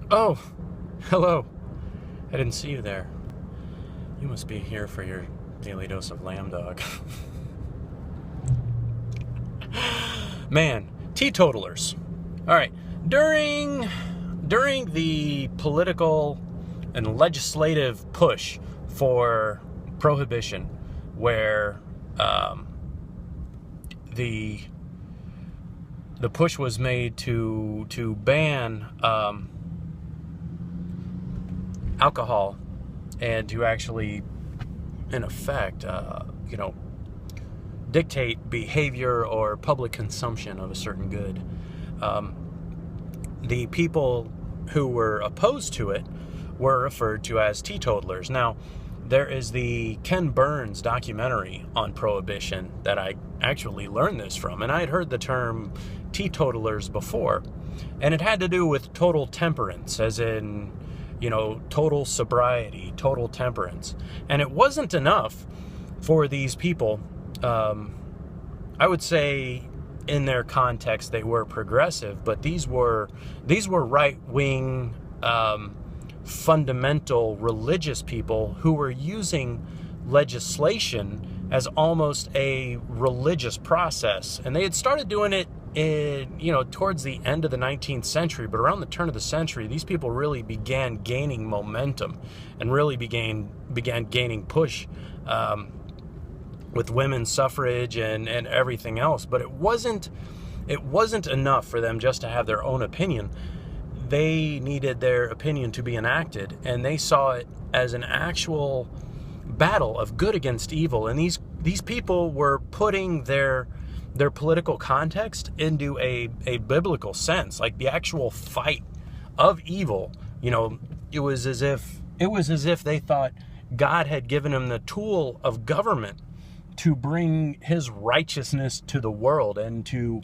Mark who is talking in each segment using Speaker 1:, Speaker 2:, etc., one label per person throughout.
Speaker 1: Oh, hello. I didn't see you there. You must be here for your daily dose of Lambdog. Man, teetotalers. All right, during the political and legislative push for prohibition, where the push was made to ban alcohol and to actually, in effect, dictate behavior or public consumption of a certain good. The people who were opposed to it were referred to as teetotalers. Now, there is the Ken Burns documentary on prohibition that I actually learned this from, and I had heard the term teetotalers before, and it had to do with total temperance, as in, total sobriety, total temperance. And it wasn't enough for these people. I would say in their context they were progressive, but these were right-wing, fundamental religious people who were using legislation as almost a religious process. And they had started doing it towards the end of the 19th century, but around the turn of the century, these people really began gaining momentum and really began gaining push with women's suffrage and everything else. But it wasn't enough for them just to have their own opinion. They needed their opinion to be enacted, and they saw it as an actual battle of good against evil. And these people were putting their political context into a biblical sense, like the actual fight of evil. It was as if they thought God had given them the tool of government to bring his righteousness to the world and to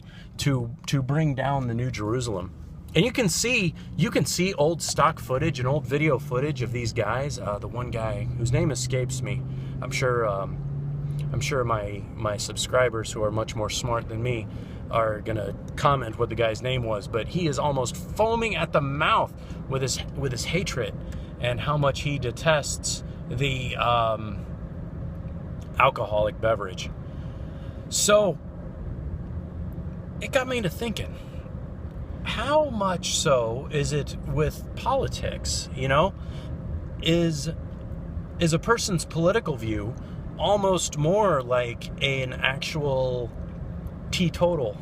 Speaker 1: bring down the New Jerusalem. And you can see old stock footage and old video footage of these guys. The one guy whose name escapes me, I'm sure my subscribers who are much more smart than me are gonna comment what the guy's name was, but he is almost foaming at the mouth with his hatred and how much he detests the alcoholic beverage. So it got me into thinking, how much so is it with politics? Is a person's political view almost more like an actual teetotal,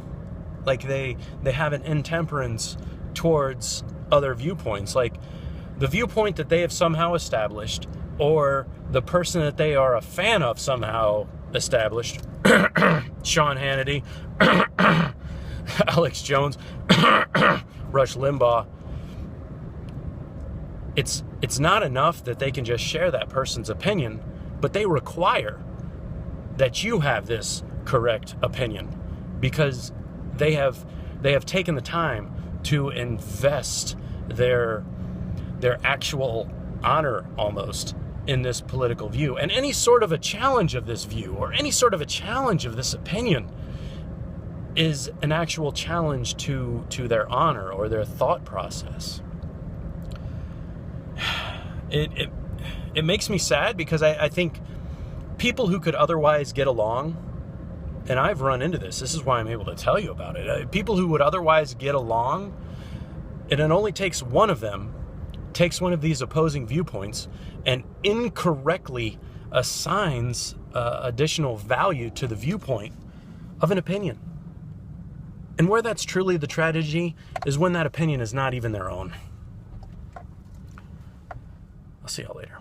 Speaker 1: like they have an intemperance towards other viewpoints, like the viewpoint that they have somehow established, or the person that they are a fan of somehow established. Sean Hannity, Alex Jones, Rush Limbaugh. It's not enough that they can just share that person's opinion, but they require that you have this correct opinion, because they have taken the time to invest their actual honor almost in this political view. And any sort of a challenge of this view or any sort of a challenge of this opinion is an actual challenge to their honor or their thought process. It makes me sad, because I think people who could otherwise get along, and I've run into this is why I'm able to tell you about it, people who would otherwise get along, and it only takes one of them takes one of these opposing viewpoints and incorrectly assigns additional value to the viewpoint of an opinion. And where that's truly the tragedy is when that opinion is not even their own. I'll see y'all later.